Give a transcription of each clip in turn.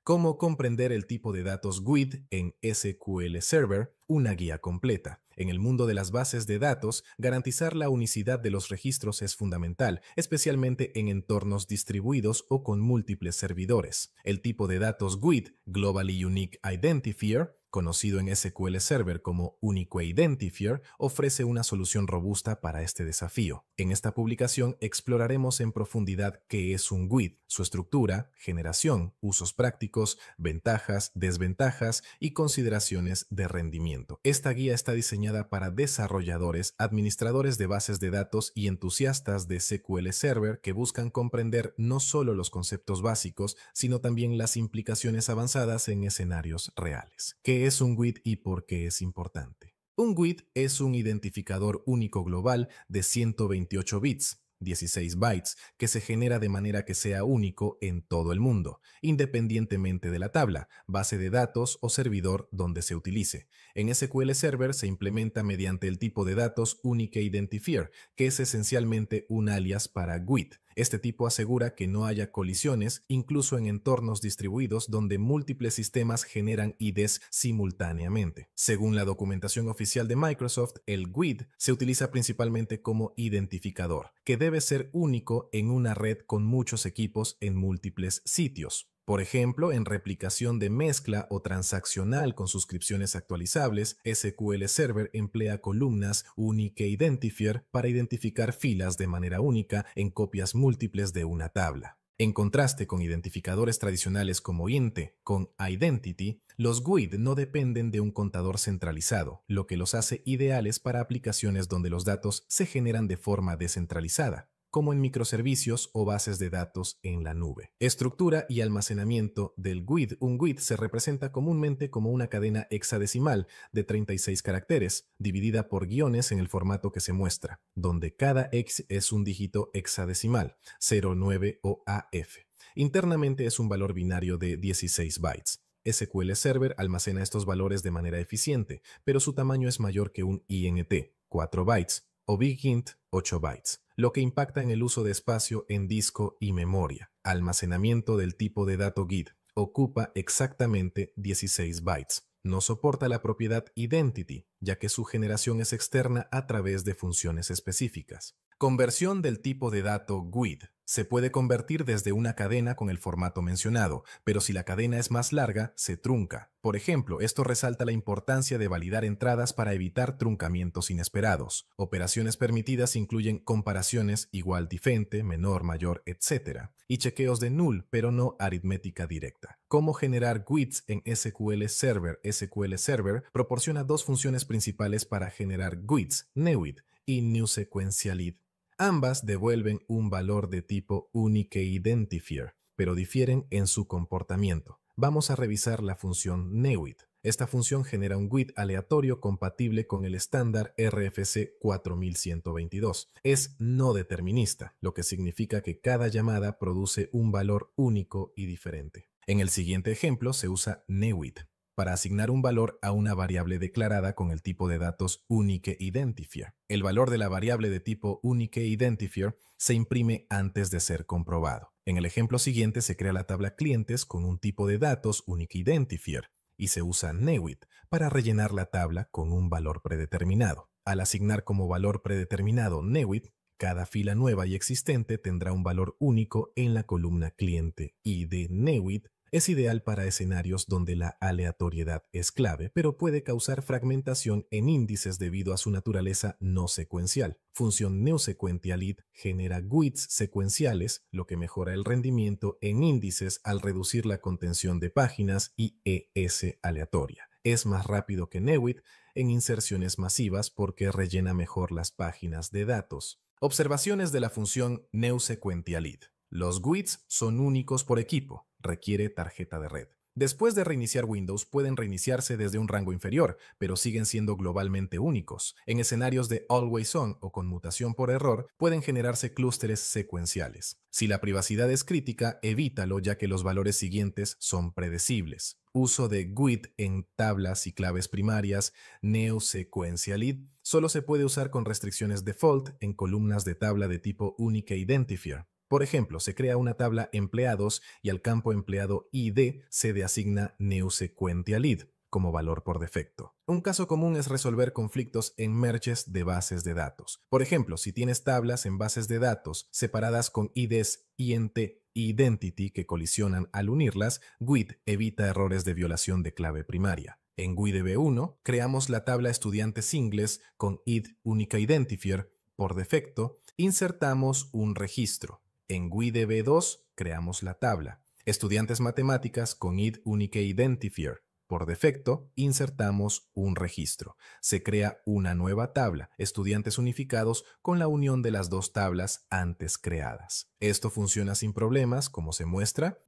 Cómo comprender el tipo de datos GUID en SQL Server, una guía completa. En el mundo de las bases de datos, garantizar la unicidad de los registros es fundamental, especialmente en entornos distribuidos o con múltiples servidores. El tipo de datos GUID, Globally Unique Identifier, conocido en SQL Server como Unique Identifier, ofrece una solución robusta para este desafío. En esta publicación exploraremos en profundidad qué es un GUID, su estructura, generación, usos prácticos, ventajas, desventajas y consideraciones de rendimiento. Esta guía está diseñada para desarrolladores, administradores de bases de datos y entusiastas de SQL Server que buscan comprender no solo los conceptos básicos, sino también las implicaciones avanzadas en escenarios reales. ¿Qué es un GUID y por qué es importante? Un GUID es un identificador único global de 128 bits, 16 bytes, que se genera de manera que sea único en todo el mundo, independientemente de la tabla, base de datos o servidor donde se utilice. En SQL Server se implementa mediante el tipo de datos Unique Identifier, que es esencialmente un alias para GUID. Este tipo asegura que no haya colisiones, incluso en entornos distribuidos donde múltiples sistemas generan IDs simultáneamente. Según la documentación oficial de Microsoft, el GUID se utiliza principalmente como identificador, que debe ser único en una red con muchos equipos en múltiples sitios. Por ejemplo, en replicación de mezcla o transaccional con suscripciones actualizables, SQL Server emplea columnas Unique Identifier para identificar filas de manera única en copias múltiples de una tabla. En contraste con identificadores tradicionales como INT con Identity, los GUID no dependen de un contador centralizado, lo que los hace ideales para aplicaciones donde los datos se generan de forma descentralizada, como en microservicios o bases de datos en la nube. Estructura y almacenamiento del GUID. Un GUID se representa comúnmente como una cadena hexadecimal de 36 caracteres, dividida por guiones en el formato que se muestra, donde cada X es un dígito hexadecimal, 0, 9 o AF. Internamente es un valor binario de 16 bytes. SQL Server almacena estos valores de manera eficiente, pero su tamaño es mayor que un INT, 4 bytes, o BigInt, 8 bytes, lo que impacta en el uso de espacio en disco y memoria. Almacenamiento del tipo de dato GUID ocupa exactamente 16 bytes. No soporta la propiedad Identity, ya que su generación es externa a través de funciones específicas. Conversión del tipo de dato GUID. Se puede convertir desde una cadena con el formato mencionado, pero si la cadena es más larga, se trunca. Por ejemplo, esto resalta la importancia de validar entradas para evitar truncamientos inesperados. Operaciones permitidas incluyen comparaciones igual diferente, menor, mayor, etc. y chequeos de null, pero no aritmética directa. ¿Cómo generar GUIDs en SQL Server? SQL Server proporciona dos funciones principales para generar GUIDs, NEWID y NewSequentialID. Ambas devuelven un valor de tipo Unique Identifier, pero difieren en su comportamiento. Vamos a revisar la función NEWID. Esta función genera un GUID aleatorio compatible con el estándar RFC 4122. Es no determinista, lo que significa que cada llamada produce un valor único y diferente. En el siguiente ejemplo se usa NEWID para asignar un valor a una variable declarada con el tipo de datos Unique Identifier. El valor de la variable de tipo Unique Identifier se imprime antes de ser comprobado. En el ejemplo siguiente se crea la tabla clientes con un tipo de datos Unique Identifier y se usa NEWID para rellenar la tabla con un valor predeterminado. Al asignar como valor predeterminado NEWID, cada fila nueva y existente tendrá un valor único en la columna cliente y de NEWID es ideal para escenarios donde la aleatoriedad es clave, pero puede causar fragmentación en índices debido a su naturaleza no secuencial. Función NewSequentialID genera GUIDs secuenciales, lo que mejora el rendimiento en índices al reducir la contención de páginas y ES aleatoria. Es más rápido que NEWID en inserciones masivas porque rellena mejor las páginas de datos. Observaciones de la función NewSequentialID. Los GUIDs son únicos por equipo. Requiere tarjeta de red. Después de reiniciar Windows, pueden reiniciarse desde un rango inferior, pero siguen siendo globalmente únicos. En escenarios de Always On o conmutación por error, pueden generarse clústeres secuenciales. Si la privacidad es crítica, evítalo ya que los valores siguientes son predecibles. Uso de GUID en tablas y claves primarias, NewSequentialID, solo se puede usar con restricciones default en columnas de tabla de tipo Unique Identifier. Por ejemplo, se crea una tabla empleados y al campo empleado ID se le asigna newSequentialID como valor por defecto. Un caso común es resolver conflictos en merges de bases de datos. Por ejemplo, si tienes tablas en bases de datos separadas con IDs int identity que colisionan al unirlas, GUID evita errores de violación de clave primaria. En GUIDB1 creamos la tabla estudiantes singles con id única identifier. Por defecto, insertamos un registro. En GUIDB2 creamos la tabla estudiantes matemáticas con id única identifier. Por defecto, insertamos un registro. Se crea una nueva tabla, estudiantes unificados, con la unión de las dos tablas antes creadas. Esto funciona sin problemas, como se muestra.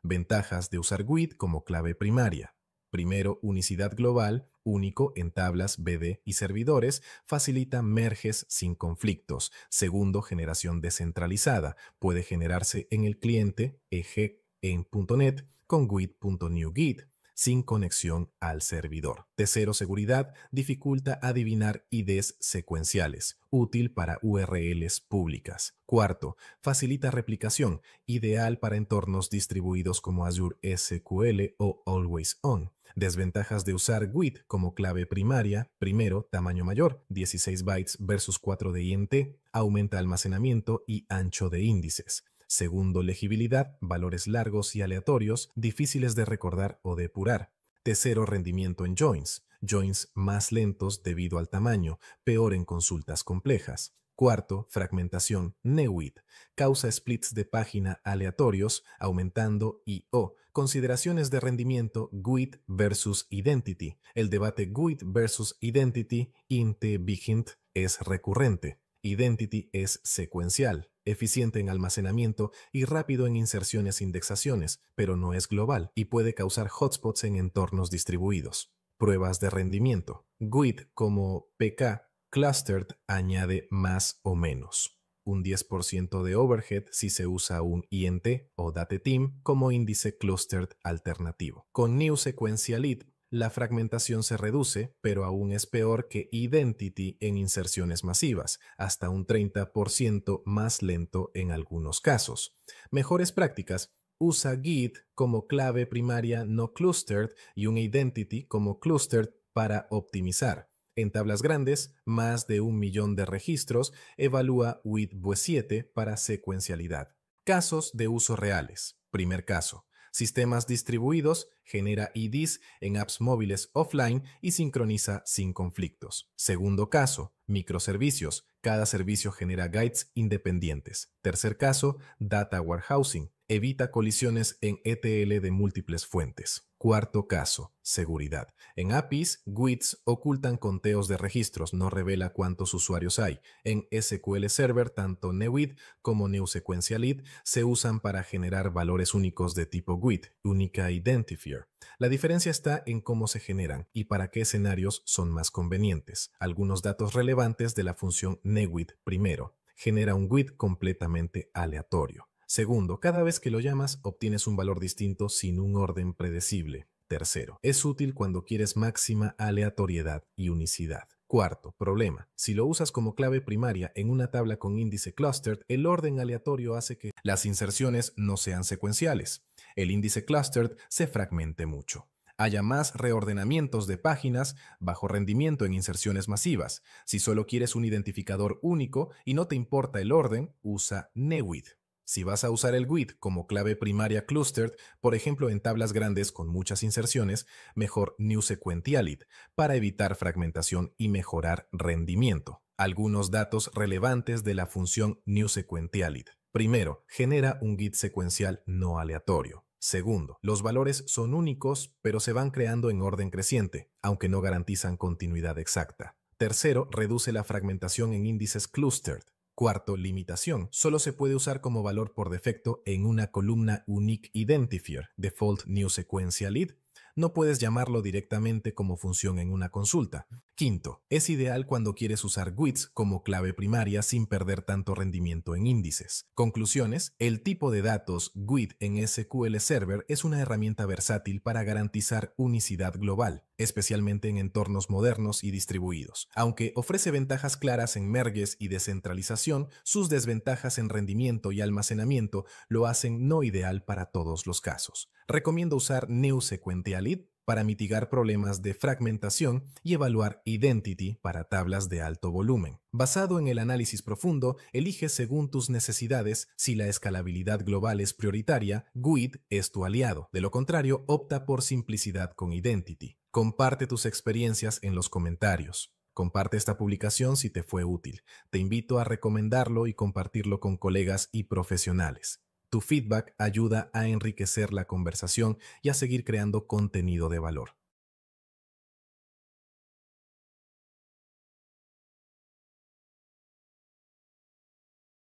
Ventajas de usar GUID como clave primaria. Primero, unicidad global, único en tablas, BD y servidores, facilita merges sin conflictos. Segundo, generación descentralizada. Puede generarse en el cliente, eje en .NET, con GUID.NewGUID, sin conexión al servidor. Tercero, seguridad, dificulta adivinar IDs secuenciales, útil para URLs públicas. Cuarto, facilita replicación, ideal para entornos distribuidos como Azure SQL o Always On. Desventajas de usar GUID como clave primaria. Primero, tamaño mayor, 16 bytes versus 4 de INT, aumenta almacenamiento y ancho de índices. Segundo, legibilidad, valores largos y aleatorios, difíciles de recordar o depurar. Tercero, rendimiento en joins, joins más lentos debido al tamaño, peor en consultas complejas. Cuarto, fragmentación, NeWID, causa splits de página aleatorios, aumentando I/O. Consideraciones de rendimiento, GUID versus Identity. El debate GUID versus Identity, int bigint, es recurrente. Identity es secuencial, eficiente en almacenamiento y rápido en inserciones e indexaciones, pero no es global y puede causar hotspots en entornos distribuidos. Pruebas de rendimiento. GUID como PK Clustered añade más o menos. Un 10% de overhead si se usa un INT o DateTeam como índice clustered alternativo. Con newSequentialID, la fragmentación se reduce, pero aún es peor que Identity en inserciones masivas, hasta un 30% más lento en algunos casos. Mejores prácticas: usa GUID como clave primaria no clustered y un Identity como clustered para optimizar. En tablas grandes, más de 1.000.000 de registros, evalúa WID-V7 para secuencialidad. Casos de uso reales. Primer caso: sistemas distribuidos, genera IDs en apps móviles offline y sincroniza sin conflictos. Segundo caso: microservicios. Cada servicio genera guides independientes. Tercer caso: data warehousing. Evita colisiones en ETL de múltiples fuentes. Cuarto caso: seguridad. En APIs, GUIDs ocultan conteos de registros, no revela cuántos usuarios hay. En SQL Server, tanto NeWID como newSequentialID se usan para generar valores únicos de tipo GUID, única identifier. La diferencia está en cómo se generan y para qué escenarios son más convenientes. Algunos datos relevantes de la función NeWID. Primero, genera un GUID completamente aleatorio. Segundo, cada vez que lo llamas obtienes un valor distinto sin un orden predecible. Tercero, es útil cuando quieres máxima aleatoriedad y unicidad. Cuarto, problema: si lo usas como clave primaria en una tabla con índice clustered, el orden aleatorio hace que las inserciones no sean secuenciales. El índice clustered se fragmente mucho. Haya más reordenamientos de páginas, bajo rendimiento en inserciones masivas. Si solo quieres un identificador único y no te importa el orden, usa NeWID. Si vas a usar el GUID como clave primaria clustered, por ejemplo en tablas grandes con muchas inserciones, mejor newSequentialID para evitar fragmentación y mejorar rendimiento. Algunos datos relevantes de la función newSequentialID. Primero, genera un GUID secuencial no aleatorio. Segundo, los valores son únicos, pero se van creando en orden creciente, aunque no garantizan continuidad exacta. Tercero, reduce la fragmentación en índices clustered. Cuarto, limitación: solo se puede usar como valor por defecto en una columna Unique Identifier, Default newSequentialID. no puedes llamarlo directamente como función en una consulta. Quinto, es ideal cuando quieres usar GUIDs como clave primaria sin perder tanto rendimiento en índices. Conclusiones, el tipo de datos GUID en SQL Server es una herramienta versátil para garantizar unicidad global, especialmente en entornos modernos y distribuidos. Aunque ofrece ventajas claras en merges y descentralización, sus desventajas en rendimiento y almacenamiento lo hacen no ideal para todos los casos. Recomiendo usar NewSequentialID para mitigar problemas de fragmentación y evaluar Identity para tablas de alto volumen. Basado en el análisis profundo, elige según tus necesidades. Si la escalabilidad global es prioritaria, GUID es tu aliado. De lo contrario, opta por simplicidad con Identity. Comparte tus experiencias en los comentarios. Comparte esta publicación si te fue útil. Te invito a recomendarlo y compartirlo con colegas y profesionales. Tu feedback ayuda a enriquecer la conversación y a seguir creando contenido de valor.